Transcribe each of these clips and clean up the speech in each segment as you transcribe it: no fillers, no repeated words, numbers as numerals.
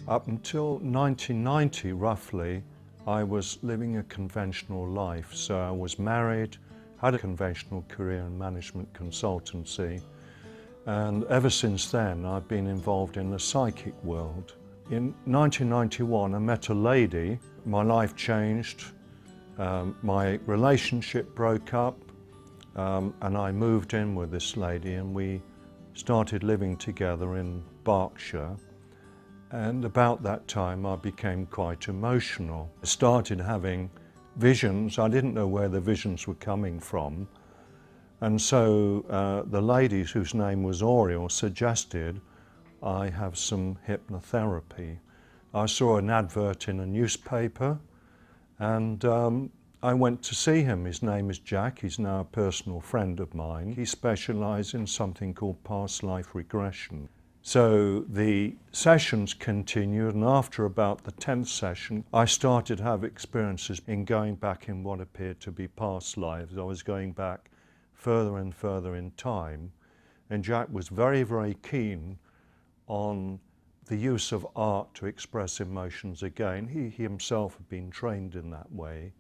Up until 1990, roughly, I was living a conventional life. So I was married, had a conventional career in management consultancy, and ever since then I've been involved in the psychic world. In 1991 I met a lady, my life changed, my relationship broke up, and I moved in with this lady and we started living together in Berkshire. And about that time I became quite emotional. I started having visions. I didn't know where the visions were coming from. And so the lady, whose name was Oriel, suggested I have some hypnotherapy. I saw an advert in a newspaper and I went to see him. His name is Jack. He's now a personal friend of mine. He specializes in something called past life regression. So the sessions continued, and after about the 10th session, I started to have experiences in going back in what appeared to be past lives. I was going back further and further in time, and Jack was very, very keen on the use of art to express emotions again. He himself had been trained in that way,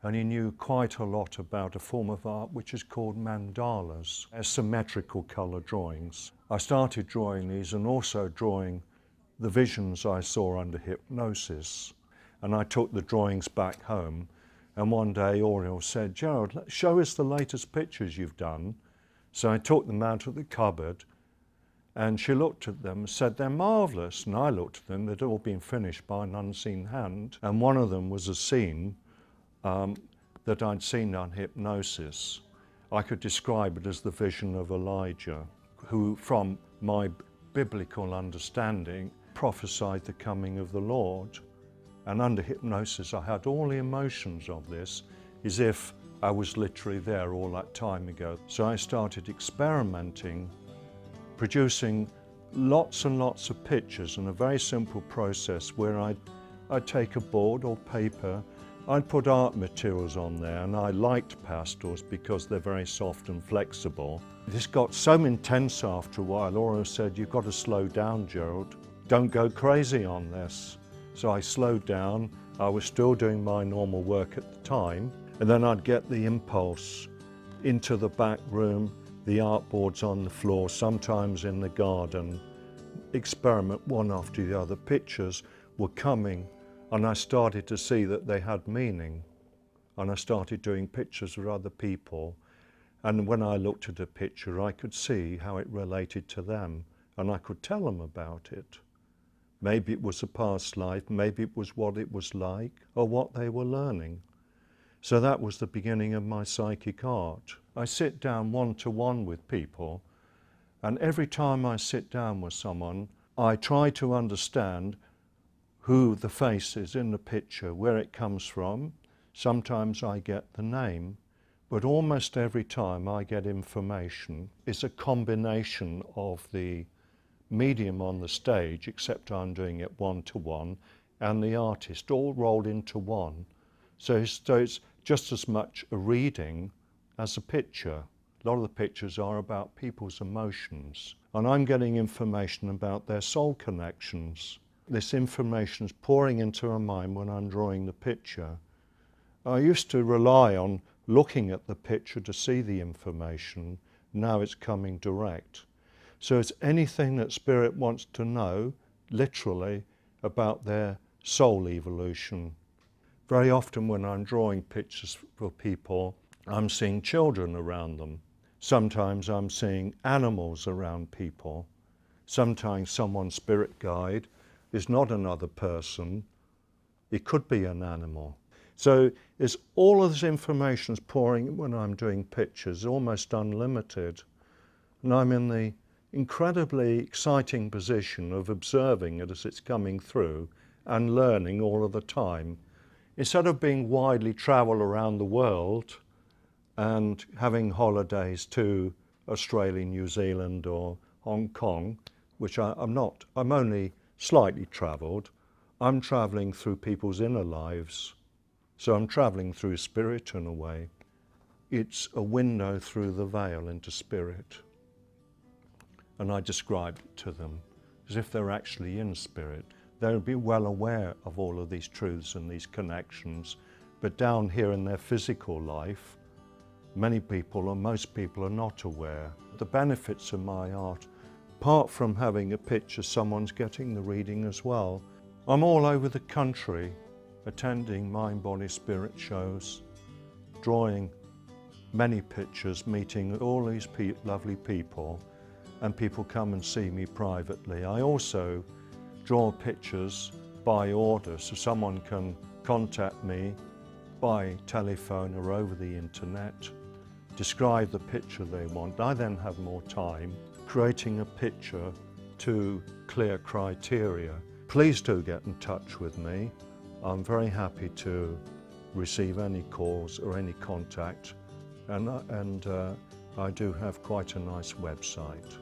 and he knew quite a lot about a form of art which is called mandalas, symmetrical colour drawings. I started drawing these and also drawing the visions I saw under hypnosis. And I took the drawings back home, and one day Oriel said, "Gerald, show us the latest pictures you've done." So I took them out of the cupboard and she looked at them and said, "They're marvellous." And I looked at them, they'd all been finished by an unseen hand, and one of them was a scene that I'd seen on hypnosis. I could describe it as the vision of Elijah, who, from my biblical understanding, prophesied the coming of the Lord. And under hypnosis, I had all the emotions of this, as if I was literally there all that time ago. So I started experimenting, producing lots and lots of pictures in a very simple process where I'd take a board or paper, I'd put art materials on there, and I liked pastels because they're very soft and flexible. This got so intense after a while, Oriel said, "You've got to slow down, Gerald. Don't go crazy on this." So I slowed down. I was still doing my normal work at the time, and then I'd get the impulse into the back room, the artboards on the floor, sometimes in the garden, experiment one after the other. Pictures were coming, and I started to see that they had meaning. And I started doing pictures of other people. And when I looked at a picture, I could see how it related to them, and I could tell them about it. Maybe it was a past life, maybe it was what it was like, or what they were learning. So that was the beginning of my psychic art. I sit down one-to-one with people, and every time I sit down with someone, I try to understand who the face is in the picture, where it comes from. Sometimes I get the name, but almost every time I get information. It's a combination of the medium on the stage, except I'm doing it one-to-one, and the artist, all rolled into one. So it's just as much a reading as a picture. A lot of the pictures are about people's emotions, and I'm getting information about their soul connections. This information is pouring into my mind when I'm drawing the picture. I used to rely on looking at the picture to see the information. Now it's coming direct. So it's anything that Spirit wants to know, literally, about their soul evolution. Very often when I'm drawing pictures for people, I'm seeing children around them. Sometimes I'm seeing animals around people. Sometimes someone's spirit guide is not another person, it could be an animal. So it's all of this information is pouring when I'm doing pictures, almost unlimited. And I'm in the incredibly exciting position of observing it as it's coming through and learning all of the time. Instead of being widely travel around the world and having holidays to Australia, New Zealand or Hong Kong, which I'm not, I'm only slightly travelled, I'm travelling through people's inner lives. So I'm travelling through spirit in a way. It's a window through the veil into spirit. And I describe it to them as if they're actually in spirit. they'll be well aware of all of these truths and these connections, but down here in their physical life, many people or most people are not aware. The benefits of my art, apart from having a picture, someone's getting the reading as well. I'm all over the country attending mind, body, spirit shows, drawing many pictures, meeting all these lovely people, and people come and see me privately. I also draw pictures by order, so someone can contact me by telephone or over the internet, describe the picture they want. I then have more time creating a picture to clear criteria. Please do get in touch with me. I'm very happy to receive any calls or any contact, and I do have quite a nice website.